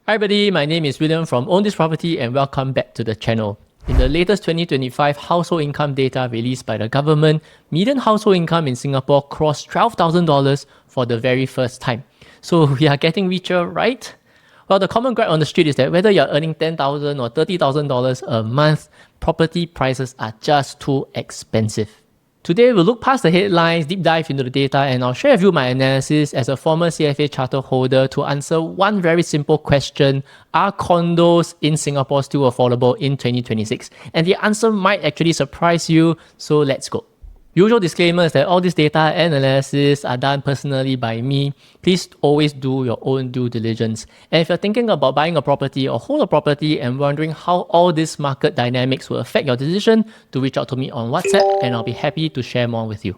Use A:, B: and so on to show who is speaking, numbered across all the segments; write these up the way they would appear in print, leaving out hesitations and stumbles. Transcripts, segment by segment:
A: Hi everybody, my name is William from Own This Property and welcome back to the channel. In the latest 2025 household income data released by the government, median household income in Singapore crossed $12,000 for the very first time. So we are getting richer, right? Well, the common gripe on the street is that whether you're earning $10,000 or $30,000 a month, property prices are just too expensive. Today, we'll look past the headlines, deep dive into the data, and I'll share with you my analysis as a former CFA charter holder to answer one very simple question: are condos in Singapore still affordable in 2026? And the answer might actually surprise you, so let's go. Usual disclaimer is that all this data and analysis are done personally by me. Please always do your own due diligence. And if you're thinking about buying a property or hold a property and wondering how all these market dynamics will affect your decision, do reach out to me on WhatsApp and I'll be happy to share more with you.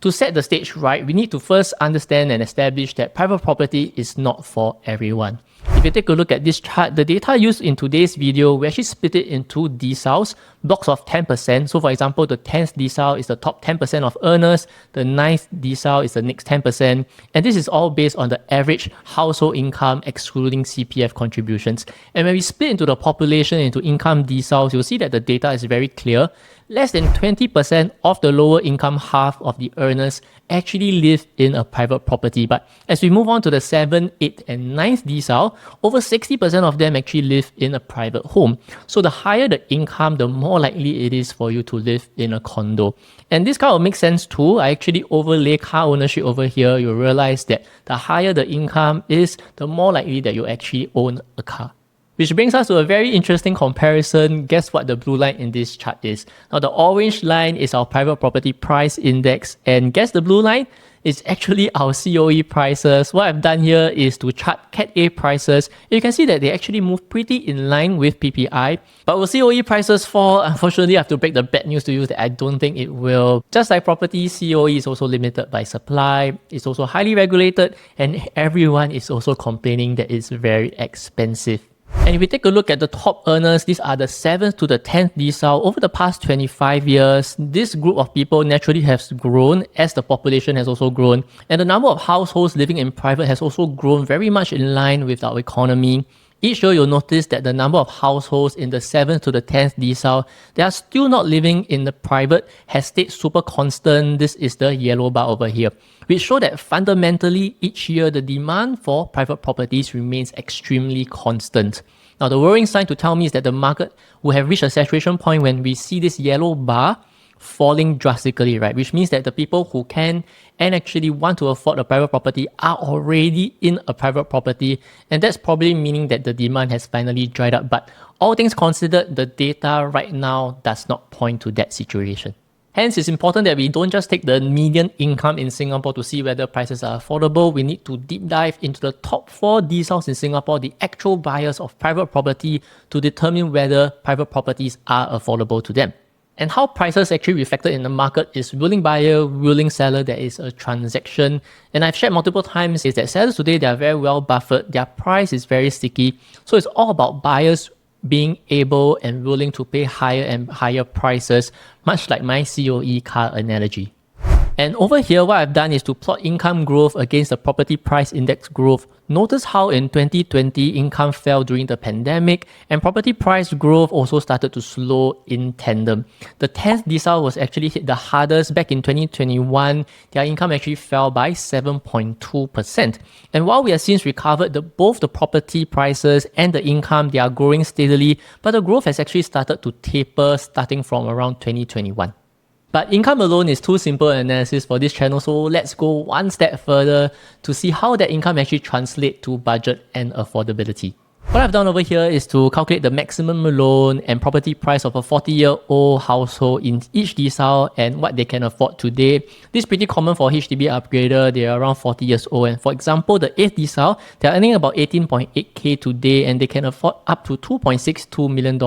A: To set the stage right, we need to first understand and establish that private property is not for everyone. If you take a look at this chart, the data used in today's video, we actually split it into deciles, blocks of 10%. So for example, the 10th decile is the top 10% of earners, the 9th decile is the next 10%, and this is all based on the average household income excluding CPF contributions. And when we split into the population into income deciles, you'll see that the data is very clear. Less than 20% of the lower income half of the earners actually live in a private property. But as we move on to the 7th, 8th, and 9th decile, over 60% of them actually live in a private home. So the higher the income, the more likely it is for you to live in a condo. And this kind of makes sense too. I actually overlay car ownership over here. You'll realize that the higher the income is, the more likely that you actually own a car. Which brings us to a very interesting comparison. Guess what the blue line in this chart is? Now the orange line is our private property price index, and guess the blue line? It's actually our COE prices. What I've done here is to chart Cat A prices. You can see that they actually move pretty in line with PPI. But will COE prices fall? Unfortunately, I have to break the bad news to you that I don't think it will. Just like property, COE is also limited by supply. It's also highly regulated, and everyone is also complaining that it's very expensive. And if we take a look at the top earners, these are the 7th to the 10th decile. Over the past 25 years, this group of people naturally has grown as the population has also grown. And the number of households living in private has also grown very much in line with our economy. Each year, you'll notice that the number of households in the 7th to the 10th decile, they are still not living in the private, has stayed super constant. This is the yellow bar over here, which show that fundamentally each year the demand for private properties remains extremely constant. Now, the worrying sign to tell me is that the market will have reached a saturation point when we see this yellow bar falling drastically, right? Which means that the people who can and actually want to afford a private property are already in a private property, and that's probably meaning that the demand has finally dried up. But all things considered, the data right now does not point to that situation. Hence, it's important that we don't just take the median income in Singapore to see whether prices are affordable. We need to deep dive into the top 4 deciles in Singapore, the actual buyers of private property, to determine whether private properties are affordable to them. And how prices actually reflected in the market is willing buyer, willing seller. There is a transaction. And I've shared multiple times is that sellers today, they are very well buffered. Their price is very sticky. So it's all about buyers being able and willing to pay higher and higher prices, much like my COE car analogy. And over here, what I've done is to plot income growth against the property price index growth. Notice how in 2020, income fell during the pandemic and property price growth also started to slow in tandem. The 10th decile was actually hit the hardest back in 2021. Their income actually fell by 7.2%. And while we have since recovered, both the property prices and the income, they are growing steadily, but the growth has actually started to taper starting from around 2021. But income alone is too simple an analysis for this channel, so let's go one step further to see how that income actually translates to budget and affordability. What I've done over here is to calculate the maximum loan and property price of a 40-year-old household in each decile and what they can afford today. This is pretty common for HDB upgrader. They are around 40 years old. And for example, the 8th decile, they're earning about 18.8k today and they can afford up to $2.62 million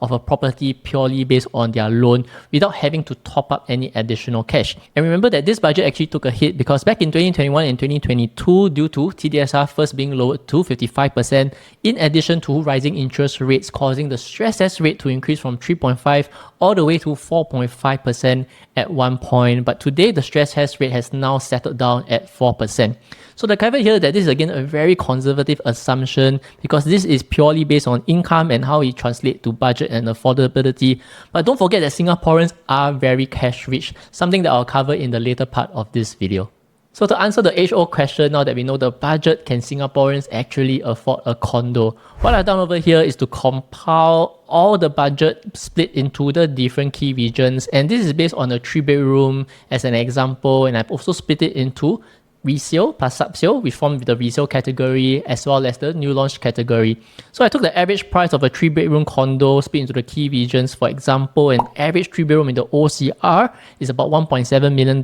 A: of a property purely based on their loan without having to top up any additional cash. And remember that this budget actually took a hit because back in 2021 and 2022, due to TDSR first being lowered to 55%, in addition to rising interest rates causing the stress test rate to increase from 3.5 all the way to 4.5% at one point. But today, the stress test rate has now settled down at 4%. So the caveat here that this is again a very conservative assumption because this is purely based on income and how it translates to budget and affordability. But don't forget that Singaporeans are very cash rich, something that I'll cover in the later part of this video. So to answer the age-old question, now that we know the budget, can Singaporeans actually afford a condo? What I've done over here is to compile all the budget split into the different key regions. And this is based on a 3-bedroom as an example. And I've also split it into resale plus subsale, which form the resale category as well as the new launch category. So I took the average price of a 3-bedroom condo, split into the key regions. For example, an average 3-bedroom in the OCR is about $1.7 million,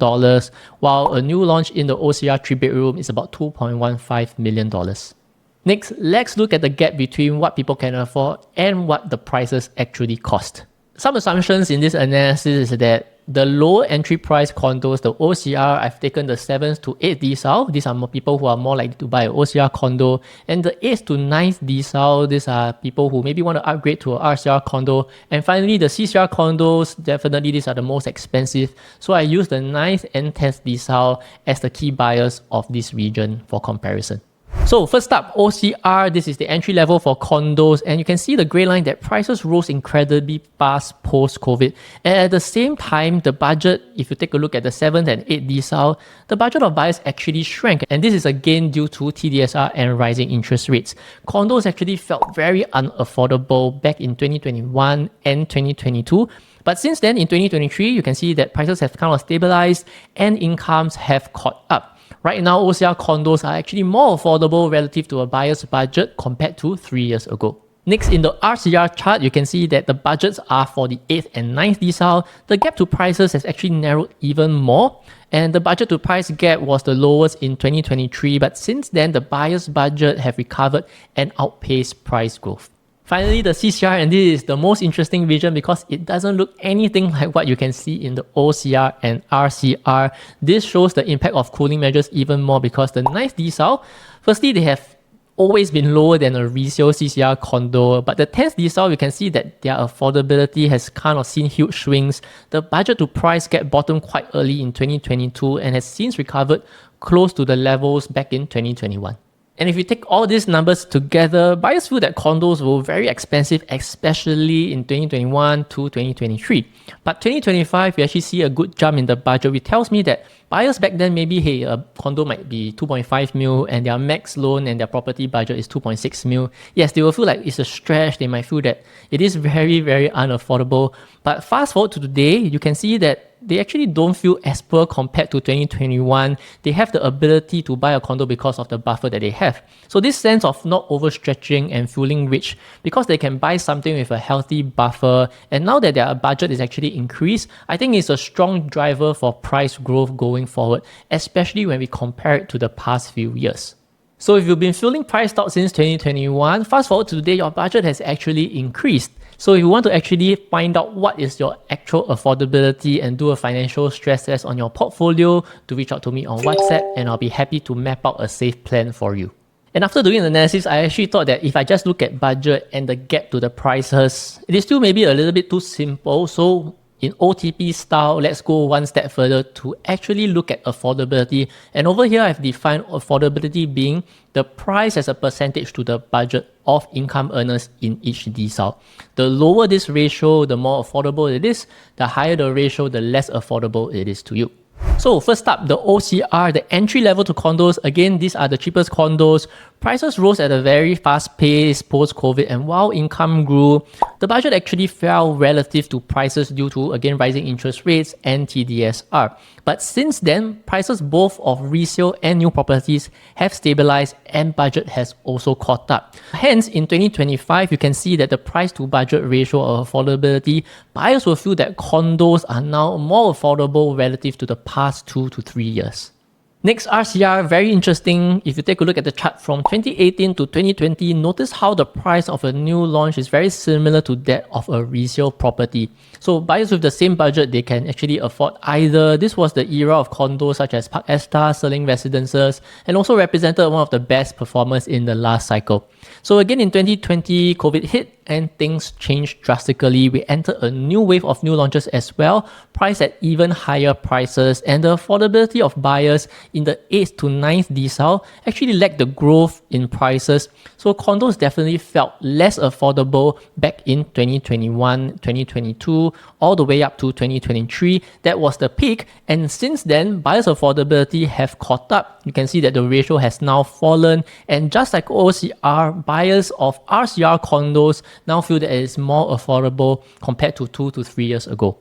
A: while a new launch in the OCR 3-bedroom is about $2.15 million. Next, let's look at the gap between what people can afford and what the prices actually cost. Some assumptions in this analysis is that the lower entry price condos, the OCR, I've taken the 7th to 8th decile. These are more people who are more likely to buy an OCR condo. And the 8th to 9th decile, these are people who maybe want to upgrade to an RCR condo. And finally, the CCR condos, definitely these are the most expensive. So I use the 9th and 10th decile as the key buyers of this region for comparison. So first up, OCR, this is the entry level for condos, and you can see the grey line that prices rose incredibly fast post-COVID. And at the same time, the budget, if you take a look at the 7th and 8th decile, the budget of buyers actually shrank. And this is again due to TDSR and rising interest rates. Condos actually felt very unaffordable back in 2021 and 2022. But since then, in 2023, you can see that prices have kind of stabilized and incomes have caught up. Right now, OCR condos are actually more affordable relative to a buyer's budget compared to 3 years ago. Next, in the RCR chart, you can see that the budgets are for the 8th and 9th decile. The gap to prices has actually narrowed even more. And the budget to price gap was the lowest in 2023. But since then, the buyer's budget have recovered and outpaced price growth. Finally, the CCR, and this is the most interesting region because it doesn't look anything like what you can see in the OCR and RCR. This shows the impact of cooling measures even more because the 9th decile, firstly, they have always been lower than a resale CCR condo, but the 10th decile, you can see that their affordability has kind of seen huge swings. The budget to price gap bottomed quite early in 2022 and has since recovered close to the levels back in 2021. And if you take all these numbers together, buyers feel that condos were very expensive, especially in 2021 to 2023. But 2025, we actually see a good jump in the budget, which tells me that buyers back then, maybe, hey, a condo might be 2.5 mil and their max loan and their property budget is 2.6 mil. Yes, they will feel like it's a stretch. They might feel that it is very, very unaffordable. But fast forward to today, you can see that they actually don't feel as poor compared to 2021. They have the ability to buy a condo because of the buffer that they have. So this sense of not overstretching and feeling rich because they can buy something with a healthy buffer, and now that their budget is actually increased, I think it's a strong driver for price growth going forward, especially when we compare it to the past few years. So if you've been feeling priced out since 2021, fast forward to today, your budget has actually increased. So if you want to actually find out what is your actual affordability and do a financial stress test on your portfolio, to reach out to me on WhatsApp and I'll be happy to map out a safe plan for you. And after doing the analysis, I actually thought that if I just look at budget and the gap to the prices, it is still maybe a little bit too simple. So in OTP style, let's go one step further to actually look at affordability. And over here, I've defined affordability being the price as a percentage to the budget of income earners in each decile. The lower this ratio, the more affordable it is. The higher the ratio, the less affordable it is to you. So first up, the OCR, the entry level to condos. Again, these are the cheapest condos. Prices rose at a very fast pace post-COVID, and while income grew, the budget actually fell relative to prices due to, again, rising interest rates and TDSR. But since then, prices both of resale and new properties have stabilized and budget has also caught up. Hence, in 2025, you can see that the price to budget ratio of affordability, buyers will feel that condos are now more affordable relative to the past 2 to 3 years. Next, RCR, very interesting. If you take a look at the chart from 2018 to 2020, notice how the price of a new launch is very similar to that of a resale property. So buyers with the same budget, they can actually afford either. This was the era of condos such as Park Esta, selling residences, and also represented one of the best performers in the last cycle. So again, in 2020, COVID hit and things changed drastically. We entered a new wave of new launches as well, priced at even higher prices, and the affordability of buyers in the 8th to 9th decile actually lacked the growth in prices. So condos definitely felt less affordable back in 2021, 2022, all the way up to 2023. That was the peak, and since then, buyers' affordability have caught up. You can see that the ratio has now fallen, and just like OCR, buyers of RCR condos now feel that it is more affordable compared to 2 to 3 years ago.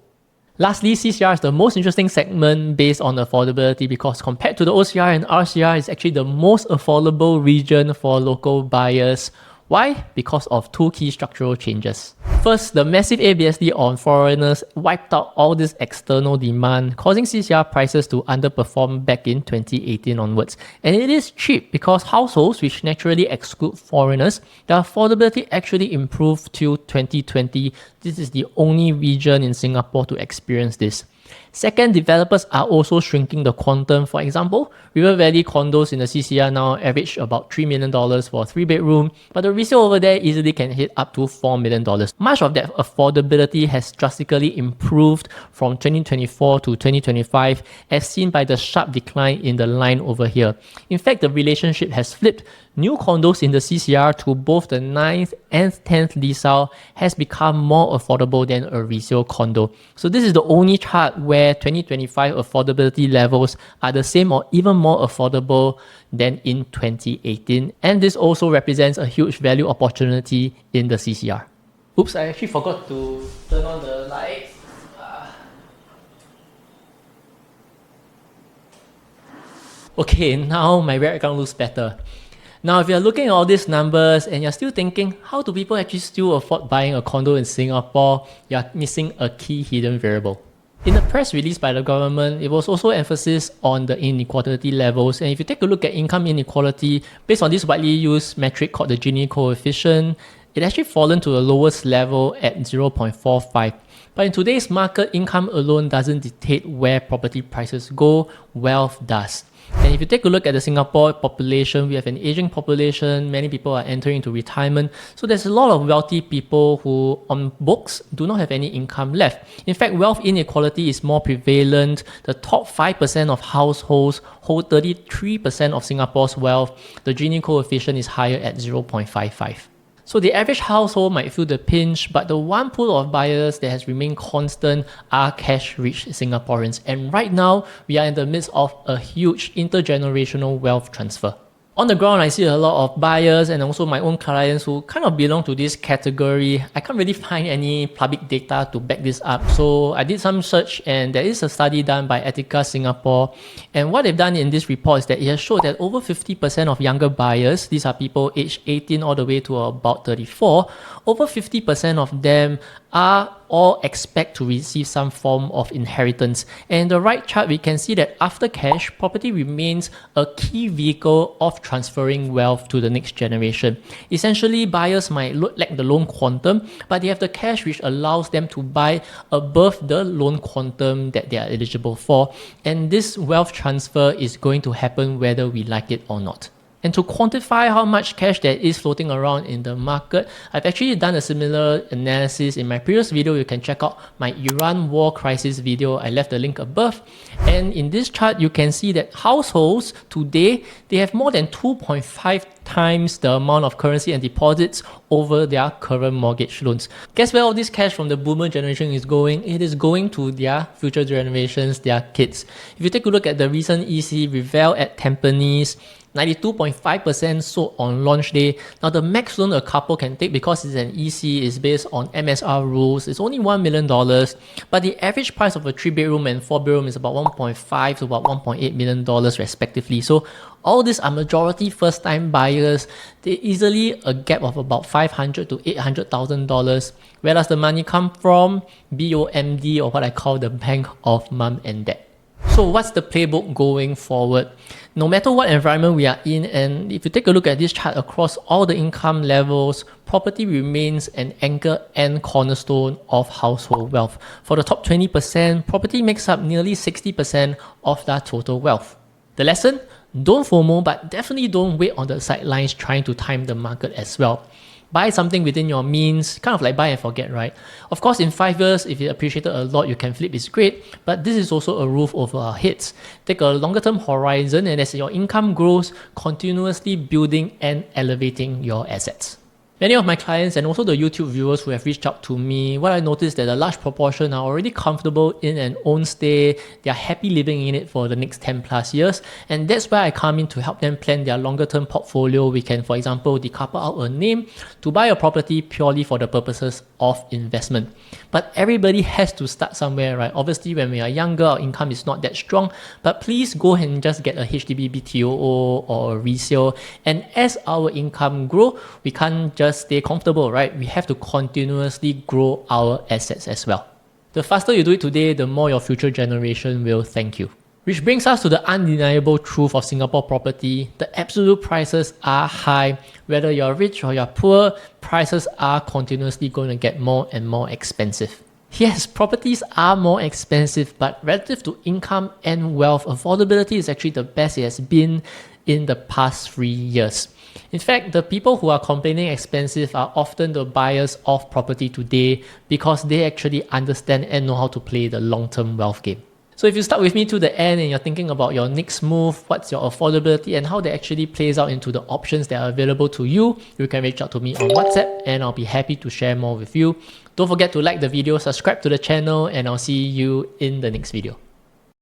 A: Lastly, CCR is the most interesting segment based on affordability because compared to the OCR and RCR, it's actually the most affordable region for local buyers. Why? Because of two key structural changes. First, the massive ABSD on foreigners wiped out all this external demand, causing CCR prices to underperform back in 2018 onwards. And it is cheap because households, which naturally exclude foreigners, their affordability actually improved till 2020. This is the only region in Singapore to experience this. Second, developers are also shrinking the quantum. For example, River Valley condos in the CCR now average about $3 million for a 3-bedroom, but the resale over there easily can hit up to $4 million. Much of that affordability has drastically improved from 2024 to 2025, as seen by the sharp decline in the line over here. In fact, the relationship has flipped. New condos in the CCR to both the 9th and 10th decile has become more affordable than a resale condo. So this is the only chart where 2025 affordability levels are the same or even more affordable than in 2018. And this also represents a huge value opportunity in the CCR. Oops, I actually forgot to turn on the lights. Okay, now my background looks better. Now, if you're looking at all these numbers and you're still thinking, how do people actually still afford buying a condo in Singapore? You're missing a key hidden variable. In the press release by the government, it was also emphasis on the inequality levels. And if you take a look at income inequality, based on this widely used metric called the Gini coefficient, it actually fallen to the lowest level at 0.45. But in today's market, income alone doesn't dictate where property prices go, wealth does. And if you take a look at the Singapore population, we have an aging population, many people are entering into retirement. So there's a lot of wealthy people who on books do not have any income left. In fact, wealth inequality is more prevalent. The top 5% of households hold 33% of Singapore's wealth. The Gini coefficient is higher at 0.55. So the average household might feel the pinch, but the one pool of buyers that has remained constant are cash-rich Singaporeans. And right now, we are in the midst of a huge intergenerational wealth transfer. On the ground, I see a lot of buyers and also my own clients who kind of belong to this category. I can't really find any public data to back this up. So I did some search and there is a study done by Etika Singapore. And what they've done in this report is that it has showed that over 50% of younger buyers, these are people aged 18 all the way to about 34, over 50% of them are all expect to receive some form of inheritance. And the right chart, we can see that after cash, property remains a key vehicle of transferring wealth to the next generation. Essentially, buyers might lack the loan quantum, but they have the cash which allows them to buy above the loan quantum that they are eligible for. And this wealth transfer is going to happen whether we like it or not. And to quantify how much cash there is floating around in the market, I've actually done a similar analysis in my previous video. You can check out my Iran war crisis video. I left the link above. And in this chart, you can see that households today, they have more than 2.5 times the amount of currency and deposits over their current mortgage loans. Guess where all this cash from the boomer generation is going? It is going to their future generations, their kids. If you take a look at the recent EC Revel at Tampines, 92.5% sold on launch day. Now the max loan a couple can take, because it's an EC, is based on MSR rules. It's only $1 million, but the average price of a 3-bedroom and 4-bedroom is about $1.5 to about $1.8 million respectively. So all these are majority first-time buyers. They easily a gap of about $500,000 to $800,000. Where does the money come from? BOMD, or what I call the bank of mom and dad. So what's the playbook going forward? No matter what environment we are in, and if you take a look at this chart across all the income levels, property remains an anchor and cornerstone of household wealth. For the top 20%, property makes up nearly 60% of their total wealth. The lesson? Don't FOMO, but definitely don't wait on the sidelines trying to time the market as well. Buy something within your means, kind of like buy and forget, right? Of course, in 5 years, if you appreciate it a lot, you can flip, it's great, but this is also a roof over our heads. Take a longer term horizon, and as your income grows, continuously building and elevating your assets. Many of my clients and also the YouTube viewers who have reached out to me, what I noticed that a large proportion are already comfortable in an own stay, they are happy living in it for the next 10 plus years, and that's where I come in to help them plan their longer term portfolio. We can, for example, decouple out a name to buy a property purely for the purposes of investment. But everybody has to start somewhere, right? Obviously, when we are younger, our income is not that strong, but please go ahead and just get a HDB BTOO or a resale, and as our income grow, we can't just stay comfortable, right? We have to continuously grow our assets as well. The faster you do it today, the more your future generation will thank you. Which brings us to the undeniable truth of Singapore property. The absolute prices are high. Whether you're rich or you're poor, prices are continuously going to get more and more expensive. Yes, properties are more expensive, but relative to income and wealth, affordability is actually the best it has been in the past 3 years. In fact, the people who are complaining expensive are often the buyers of property today because they actually understand and know how to play the long-term wealth game. So if you start with me to the end and you're thinking about your next move, what's your affordability and how that actually plays out into the options that are available to you, you can reach out to me on WhatsApp and I'll be happy to share more with you. Don't forget to like the video, subscribe to the channel, and I'll see you in the next video.